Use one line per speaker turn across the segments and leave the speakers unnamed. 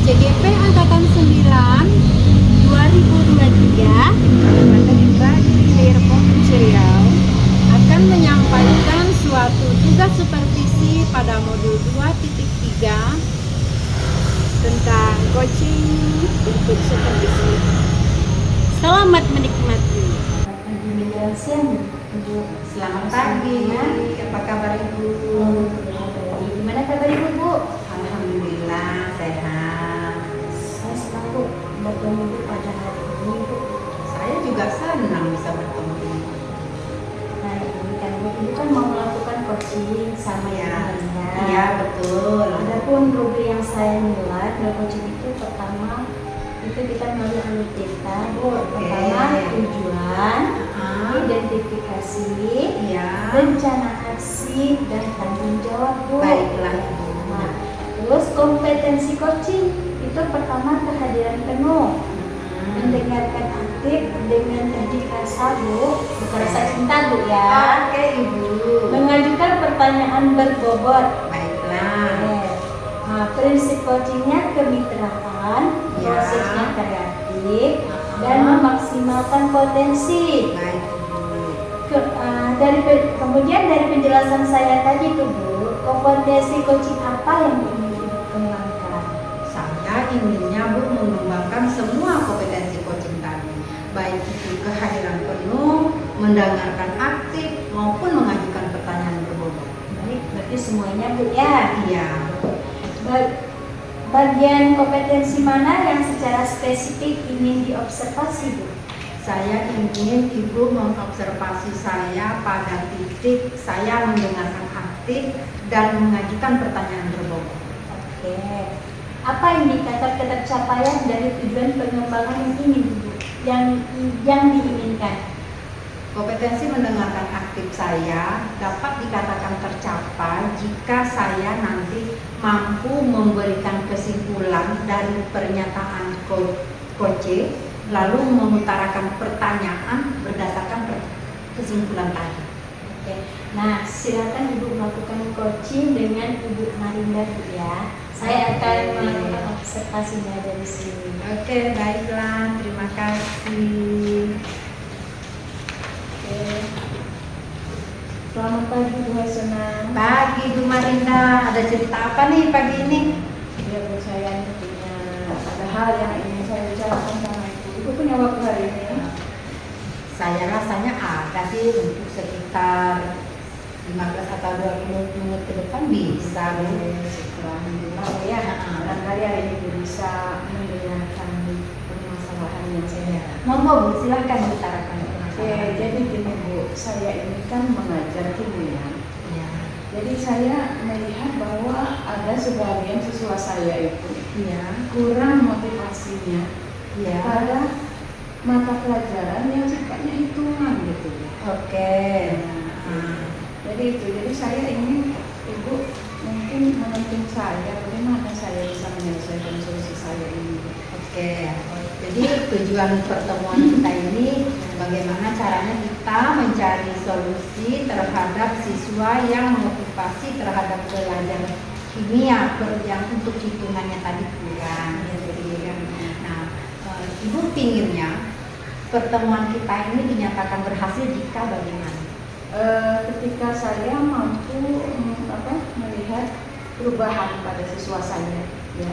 CGP Angkatan 9 2023 Kabupaten Bagi Hilir Provinsi Riau akan menyampaikan suatu tugas supervisi pada modul 2.3 tentang coaching untuk supervisi. Selamat menikmati.
Pagi menjelang siang, Ibu.
Selamat pagi. Apa kabar Ibu?
Gimana kabar Ibu, Bu?
Alhamdulillah sehat.
Saya senang, Bu, bertemu Ibu pada hari ini, Bu.
Saya juga senang bisa bertemu Ibu.
Nah, ini kan Ibu kan mau melakukan coaching sama
Ya,
temannya.
iya betul.
Adapun rubrik yang saya nilai kalau coaching itu pertama itu kita melalui alur kita, Bu.
Oke.
Pertama tujuan,
Ah,
identifikasi,
iya.
rencana aksi dan tanggung jawab, Bu.
Baiklah Ibu.
Nah, terus kompetensi coaching itu pertama kehadiran penuh, mendengarkan aktif dengan dedikasi, Bu, bukan rasa cinta, Bu, ya.
Oke Ibu.
Mengajukan pertanyaan berbobot.
Baiklah.
Nah, prinsip coachingnya kemitraan,
Ya.
prosesnya kreatif, dan memaksimalkan potensi.
Baik Ibu.
Kemudian dari penjelasan saya tadi tuh, Bu, kompetensi coaching apa yang ingin Ibu kembangkan?
Saya inginnya Bu mengembangkan semua kompetensi coaching tadi, baik itu kehadiran penuh, mendengarkan aktif maupun mengajukan pertanyaan berbobot.
Baik, berarti semuanya, Bu, ya.
Iya.
Bagian kompetensi mana yang secara spesifik ingin diobservasi, Bu?
Saya ingin Ibu mengobservasi saya pada titik saya mendengarkan aktif dan mengajukan pertanyaan berbobot.
Oke. Apa indikator ketercapaian dari tujuan pengembangan yang ingin, Bu? Yang diinginkan?
Kompetensi mendengarkan aktif saya dapat dikatakan tercapai jika saya nanti mampu memberikan kesimpulan dari pernyataan coach, lalu mengutarakan pertanyaan berdasarkan kesimpulan tadi.
Oke. Nah, silakan Ibu melakukan coaching dengan Ibu Marinda, Bu, ya. Saya akan melakukan observasinya dari sini.
Oke, baiklah. Terima kasih.
Oke. Selamat pagi, Bu Hasana.
Pagi Bu Marinda, ada cerita apa nih pagi ini?
Ya, Bu, saya punya ada hal yang ingin saya bicarakan sama Ibu. Ibu punya waktu hari ini?
Saya rasanya ada sih untuk sekitar 15 atau 20 menit ke depan bisa Bu.
Alhamdulillah, ya. Barangkali hari ini Ibu bisa mendengarkan permasalahan yang saya.
Monggo Bu, silahkan utarakan
Oke,
permasalahan.
jadi gini, Bu, saya ini kan mengajar kimia.
Ya.
Jadi saya melihat bahwa ada sebagian siswa saya itu
Iya.
kurang motivasinya
Iya.
pada mata pelajaran yang sifatnya hitungan gitu.
Oke.
Jadi itu, jadi saya ingin Ibu mungkin menuntun saya bagaimana saya bisa menyelesaikan solusi saya ini.
Oke. Jadi tujuan pertemuan kita ini bagaimana caranya kita mencari solusi terhadap siswa yang motivasi terhadap belajar kimia yang untuk hitungannya tadi kurang. Nah, Ibu pinginnya pertemuan kita ini dinyatakan berhasil jika bagaimana?
Ketika saya mampu melihat perubahan pada siswa saya, ya.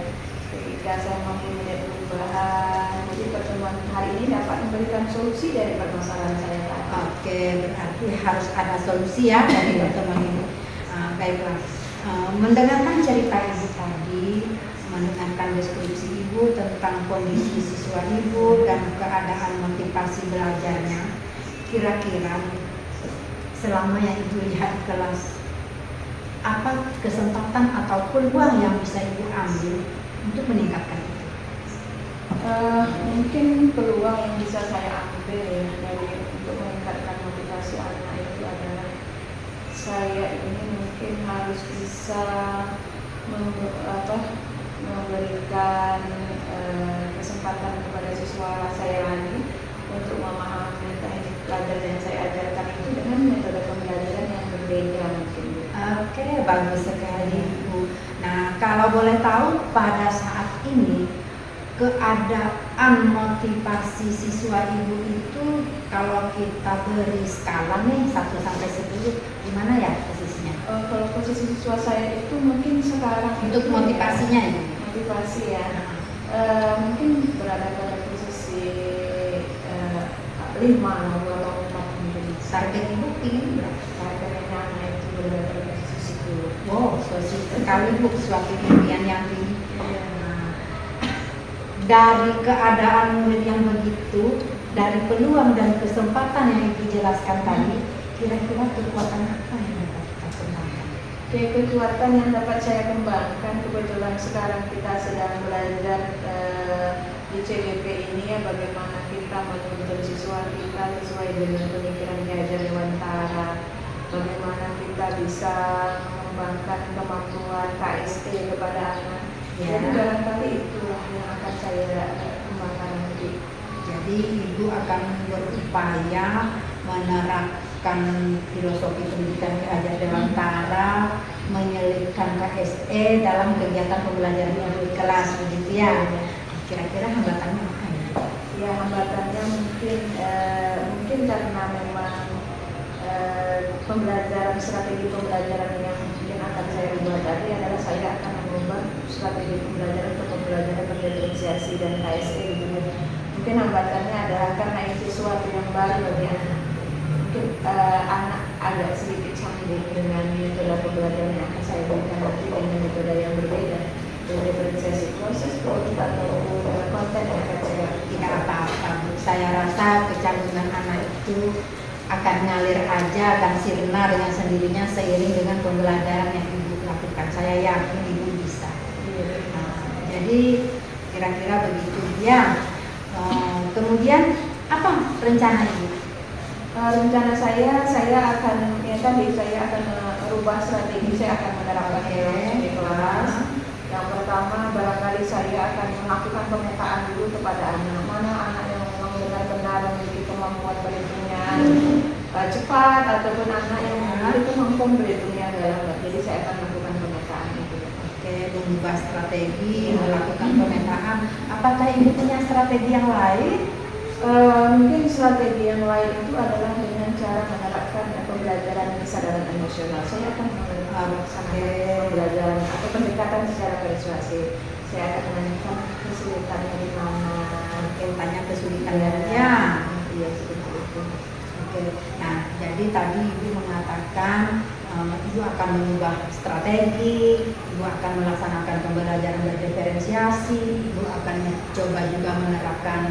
Ketika saya mampu melihat perubahan, jadi pertemuan hari ini dapat memberikan solusi dari permasalahan saya tadi.
Oke, berarti harus ada solusi ya dari pertemuan ini. Baiklah, mendengarkan cerita Ibu tadi, mendengarkan deskripsi Ibu tentang kondisi siswa Ibu dan keadaan motivasi belajarnya, kira-kira selama yang Ibu lihat di kelas, apa kesempatan atau peluang yang bisa Ibu ambil untuk meningkatkan itu?
Mungkin peluang yang bisa saya ambil ya dari untuk meningkatkan motivasi anak itu adalah saya ini mungkin harus bisa memberikan kesempatan kepada siswa saya lagi untuk memahami teknik pelajaran yang saya ajarkan itu dengan metode pembelajaran yang berbeda mungkin.
Oke, bagus sekali Bu. Nah, kalau boleh tahu pada saat saat ini keadaan motivasi siswa ibu itu kalau kita beri skala nih 1 sampai 10 gimana ya posisinya?
Kalau posisi siswa saya itu mungkin sekarang
Untuk
itu
motivasinya
ya,
ya?
motivasi ya, mungkin berada pada posisi 5 atau 4 mungkin.
Target ibu ingin berapa?
Targetnya anak itu berada pada posisi 10.
Wow, sosial sekali bu, suatu impian yang tinggi. Nah, dari keadaan murid yang begitu, dari peluang dan kesempatan yang ibu jelaskan tadi, kira-kira kekuatan apa yang dapat kita kembangkan?
Kekuatan yang dapat saya kembangkan, kebetulan sekarang kita sedang belajar di CBP ini ya, bagaimana kita menuntun siswa kita sesuai dengan pemikiran Ki Hajar Dewantara, bagaimana kita bisa mengembangkan kemampuan KST kepada anak.
Ya.
Jadi barangkali itulah yang akan saya kembangkan nanti.
Jadi ibu akan berupaya menerapkan filosofi pendidikan Ki Hajar Dewantara, menyelipkan KSE dalam kegiatan pembelajaran yang di kelas begitu ya. Kira-kira hambatannya apa ya?
Ya, hambatannya mungkin karena memang pembelajaran, strategi pembelajaran yang mungkin akan saya buat tadi adalah saya akan mengubah strategi pembelajaran untuk pembelajaran berdiferensiasi dan KSE gitu. Mungkin hambatannya adalah karena itu sesuatu yang baru bagi anak. Mungkin anak agak sedikit canggih dengan metode pembelajaran yang akan saya berikan nanti dengan metode yang berbeda. Diferensiasi proses atau konten yang akan saya
Tidak apa-apa Bu. Saya rasa kecanduan anak itu akan ngalir aja, akan sirna dengan sendirinya seiring dengan pembelajaran yang ibu lakukan. Saya yakin ibu bisa. Nah, jadi kira-kira begitu ya. Kemudian apa rencana ibu?
rencana saya akan ya tadi saya akan merubah strategi, saya akan menerapkan di kelas. Yang pertama barangkali saya akan melakukan pemetaan dulu kepada anak, mana anak yang memang benar-benar memiliki kemampuan berhitungnya cepat ataupun anak yang memiliki kemampuan berhitungnya lambat. Jadi saya akan melakukan pemetaan itu.
Oke, mengubah strategi, melakukan pemetaan. Apakah ibu punya strategi yang lain?
Mungkin strategi yang lain itu adalah dengan cara menerapkan pembelajaran kesadaran emosional. Saya akan melaksanakan pembelajaran atau pendekatan secara persuasif. Saya akan menanyakan kesulitannya di mana,
Tanya kesulitan
ya.
ya.
Iya seperti itu.
Oke. Nah, jadi tadi ibu mengatakan ibu akan mengubah strategi, ibu akan melaksanakan pembelajaran berdiferensiasi, ibu akan coba juga menerapkan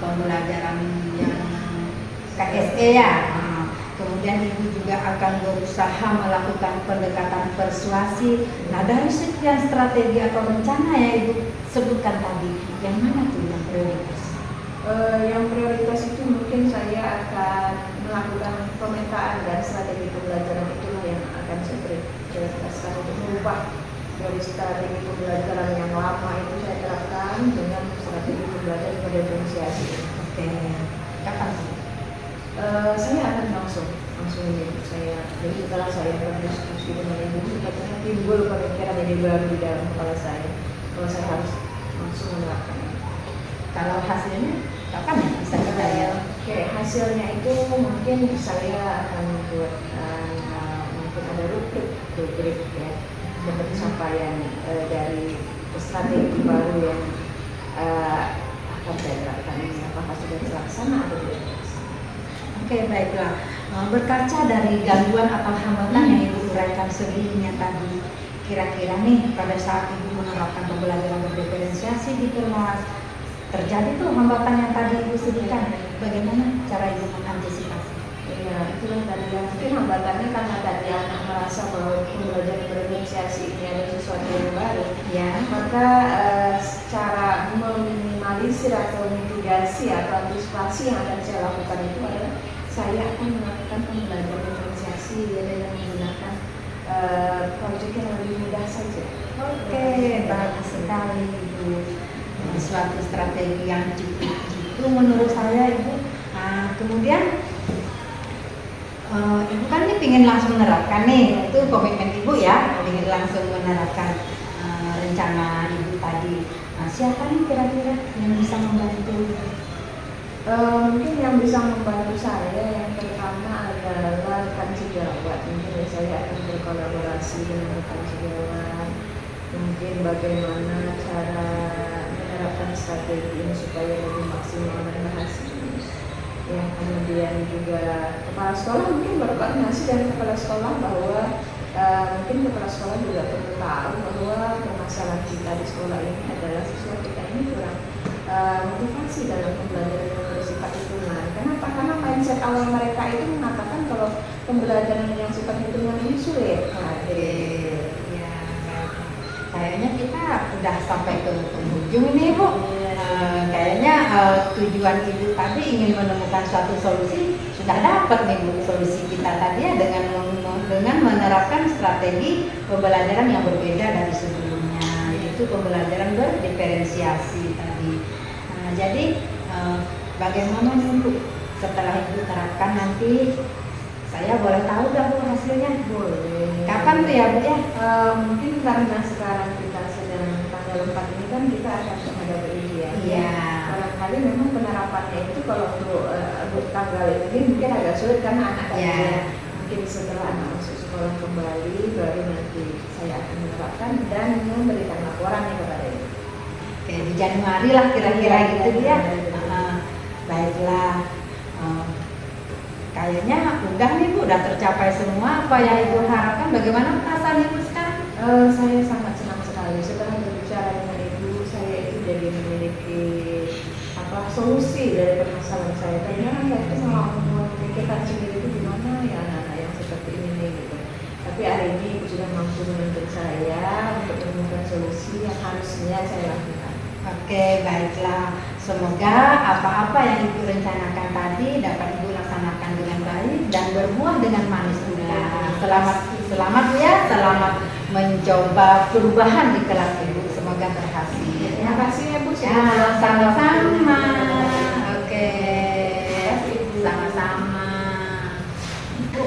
pembelajaran yang KSE ya. Kemudian ibu juga akan berusaha melakukan pendekatan persuasi. Nah, dari sekian strategi atau rencana yang ibu sebutkan tadi, yang mana tuh yang prioritas?
Yang prioritas itu mungkin saya akan melakukan pemetaan dan strategi pembelajaran itu yang akan saya prioritaskan untuk mengubah dari strategi pembelajaran yang lama itu saya terapkan dengan strategi pembelajaran berdiferensiasi.
Oke, kapan sih?
Saya akan langsung ini saya. Jadi setelah saya berdiskusi dengan ibu, sepertinya timbul pemikiran ini baru di dalam kepala saya. Kalau saya harus langsung menerapkan.
Kalau hasilnya kapan ya bisa kita lihat?
Oke, hasilnya itu mungkin saya akan membuat mungkin ada rubrik ya untuk pencapaian dari strategi baru yang akan saya terapkan ini, apakah sudah terlaksana atau tidak.
Oke, baiklah. Berkaca dari gangguan atau hambatan yang ibu uraikan sebelumnya tadi, kira-kira nih pada saat ibu menerapkan pembelajaran berdiferensiasi di kelas, terjadi tuh hambatan yang tadi ibu sebutkan. Bagaimana cara ibu mengantisipasi?
Ya, itulah tadi yang mungkin hambatannya karena tadi anak merasa bahwa pembelajaran berdiferensiasi ini adalah sesuatu yang baru.
Ya,
Maka cara meminimalisir atau mitigasi atau antisipasi yang akan saya lakukan itu adalah saya akan melakukan pembelajaran diferensiasi dengan menggunakan proyek yang lebih mudah saja.
oke, bagus sekali ibu. Suatu strategi yang itu menurut saya ibu. Nah, kemudian ibu kan ini ingin langsung menerapkan nih, itu komitmen ibu ya, ingin langsung menerapkan rencana ibu tadi. Nah, siapa nih kira-kira yang bisa membantu?
Mungkin yang bisa membantu saya yang pertama adalah rekan sejawat. Mungkin saya akan berkolaborasi dengan rekan sejawat. Mungkin bagaimana cara menerapkan strategi ini supaya lebih maksimal dan berhasil. Yang kemudian juga kepala sekolah mungkin berkoordinasi dengan kepala sekolah bahwa mungkin kepala sekolah juga perlu tahu bahwa permasalahan kita di sekolah ini adalah siswa kita ini kurang motivasi dalam pembelajaran yang bersifat hitungan. Kenapa? Karena mindset awal mereka itu mengatakan kalau pembelajaran yang sifat hitungan ini sulit.
Ya, kayaknya kita udah sampai ke penghujung ini, Bu. Kayaknya tujuan Ibu tadi ingin menemukan suatu solusi sudah dapat nih, Bu. Solusi kita tadi ya dengan menerapkan strategi pembelajaran yang berbeda dari sebelumnya, yaitu pembelajaran berdiferensiasi tadi. Jadi bagaimana nih, Bu, setelah Ibu terapkan nanti saya boleh tahu nggak, Bu, hasilnya?
Boleh.
Kapan tuh ya, Bu ya?
Mungkin karena sekarang kita sedang tanggal 4 ini kan kita akan menghadapi ujian.
Iya.
Barangkali memang penerapannya itu kalau untuk tanggal ini mungkin agak sulit karena anak
Iya.
mungkin setelah anak masuk sekolah kembali baru nanti saya akan menerapkan dan memberikan laporannya kepada Ibu.
Oke, di Januari lah kira-kira gitu ya. Baiklah. Kayaknya udah nih, Bu, udah tercapai semua apa yang Ibu harapkan. Bagaimana perasaan Ibu sekarang?
Saya sangat senang sekali setelah berbicara dengan Ibu. Saya itu jadi memiliki solusi dari permasalahan saya. Ternyata saya itu sama memikirkan sendiri itu gimana ya anak-anak yang seperti ini nih, gitu. Tapi hari ini Ibu sudah mampu menuntut saya untuk menemukan solusi yang harusnya saya lakukan.
Oke, baiklah. Semoga apa-apa yang Ibu rencanakan tadi dapat Ibu laksanakan dengan baik dan berbuah dengan manis juga. Selamat Bu ya, selamat mencoba perubahan di kelas Ibu. Semoga berhasil.
Terima kasih ya Bu.
Ya, sama-sama. Oke,
Ibu.
sama-sama.
Ibu,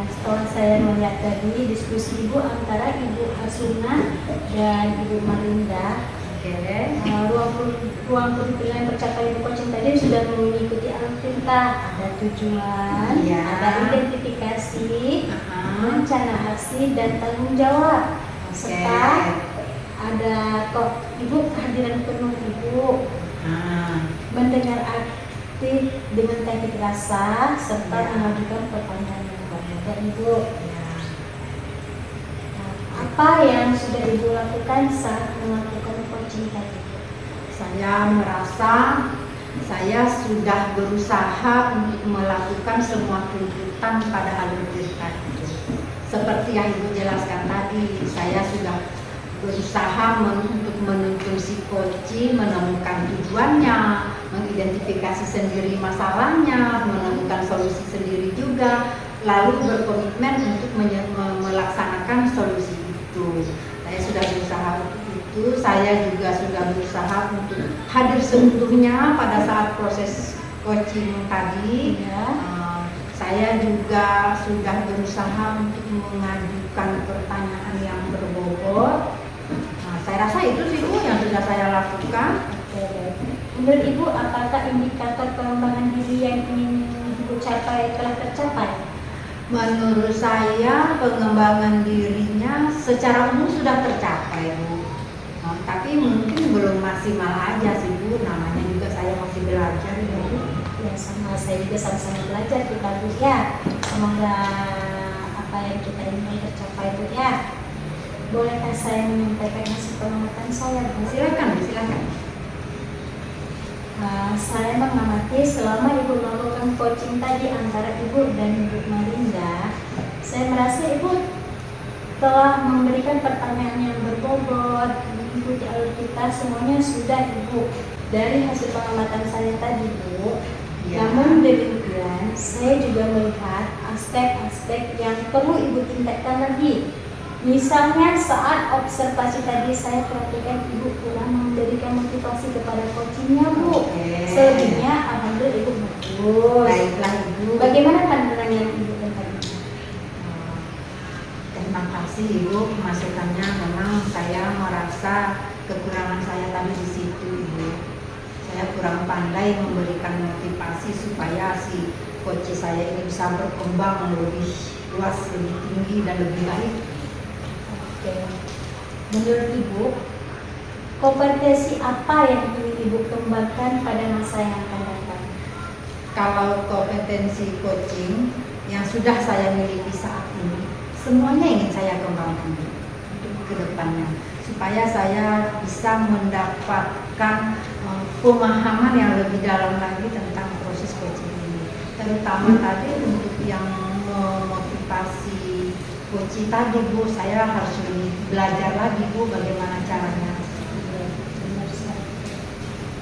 setelah saya melihat tadi diskusi Ibu antara Ibu Hasuna dan Ibu Marinda, ruang kurikulum yang tercapai Ibu coaching tadi sudah mengikuti alur perintah, ada tujuan,
Iya.
ada identifikasi, rencana aksi dan tanggung jawab, serta ada Ibu kehadiran penuh Ibu, mendengar aktif dengan teknik rasa serta
Ya.
mengajukan pertanyaan yang banyak. Ibu, apa yang sudah Ibu lakukan saat melakukan coaching tadi?
Saya merasa saya sudah berusaha untuk melakukan semua tuntutan pada alur perintah itu. Seperti yang Ibu jelaskan tadi, saya sudah berusaha untuk menuntun si coaching, menemukan tujuannya, mengidentifikasi sendiri masalahnya, menemukan solusi sendiri juga, lalu berkomitmen untuk melaksanakan solusi itu. Saya sudah berusaha untuk itu. Saya juga sudah berusaha untuk hadir seutuhnya pada saat proses coaching tadi. Saya juga sudah berusaha untuk mengajukan pertanyaan yang berbobot. Saya rasa itu sih, Bu, yang sudah saya lakukan.
Menurut Ibu, apakah indikator pengembangan diri yang ingin Ibu capai telah tercapai?
Menurut saya pengembangan dirinya secara umum sudah tercapai, Bu. Tapi mungkin belum maksimal aja sih, Bu. Namanya juga saya masih belajar ya, Bu.
Ya, sama saya juga sama-sama belajar kita, Bu ya. Semoga apa yang kita ingin tercapai, Bu ya. Bolehkah saya menyampaikan hasil pengamatan saya, Bu?
Silakan, silakan.
Saya mengamati selama Ibu melakukan coaching tadi antara Ibu dan Ibu Marinda, saya merasa Ibu telah memberikan pertanyaan yang berbobot, mengikuti alur kita, semuanya sudah Ibu. Dari hasil pengamatan saya tadi, Bu, namun demikian saya juga melihat aspek-aspek yang perlu Ibu tingkatkan lagi. Misalnya saat observasi tadi saya perhatikan Ibu kurang memberikan motivasi kepada coachingnya, Bu. Selebihnya alhamdulillah Ibu bagus.
Baiklah, Ibu.
Bagaimana pandangan yang Ibu tadi?
Terima kasih, Ibu, masukannya. Memang saya merasa kekurangan saya tadi di situ, Ibu. Saya kurang pandai memberikan motivasi supaya si coach saya ini bisa berkembang lebih luas, lebih tinggi dan lebih baik.
Oke. Menurut Ibu, kompetensi apa yang ingin Ibu kembangkan pada masa yang akan datang?
Kalau kompetensi coaching yang sudah saya miliki saat ini, semuanya ingin saya kembangkan untuk ke depannya, supaya saya bisa mendapatkan pemahaman yang lebih dalam lagi tentang proses coaching ini. Terutama tadi untuk yang memotivasi coaching tadi, Bu, saya harus lebih belajar lagi, Bu, bagaimana caranya.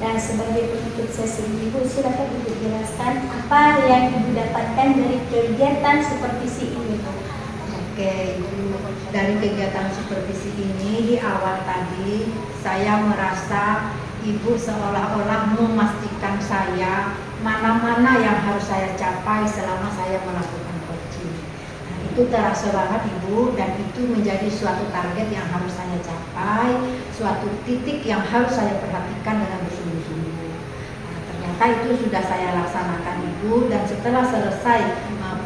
Dan sebagai penutup sesi Ibu, silakan Ibu jelaskan apa yang Ibu dapatkan dari kegiatan supervisi ini.
Oke, Ibu, dari kegiatan supervisi ini di awal tadi saya merasa Ibu seolah-olah memastikan saya mana-mana yang harus saya capai selama saya melakukan coaching. Nah, itu terasa banget, Ibu, dan itu menjadi suatu target yang harus saya capai, suatu titik yang harus saya perhatikan dengan bersungguh-sungguh. Nah, ternyata itu sudah saya laksanakan, Ibu, dan setelah selesai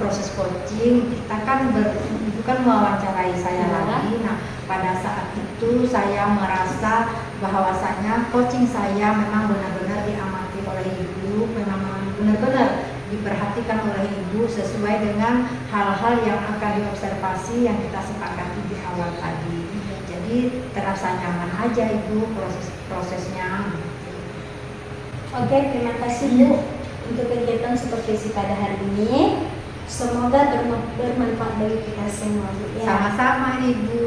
proses coaching, kita kan Ibu kan mewawancarai saya lagi. Nah, pada saat itu saya merasa bahwasanya coaching saya memang benar-benar diamati oleh Ibu, memang benar-benar diperhatikan oleh Ibu sesuai dengan hal-hal yang akan diobservasi yang kita sepakati di awal tadi. Jadi terasa nyaman aja, Ibu, prosesnya.
Oke, terima kasih Bu untuk kegiatan supervisi pada hari ini. Semoga bermanfaat bagi kita semua, Bu, ya.
Sama-sama, Ibu,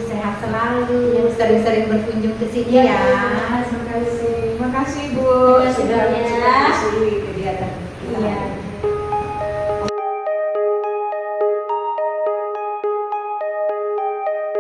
sehat selalu, sering-sering berkunjung ke sini ya.
Terima kasih Bu
Terima kasih,
sudah
Bu, ya.
supervisi kegiatan kita.
Iya.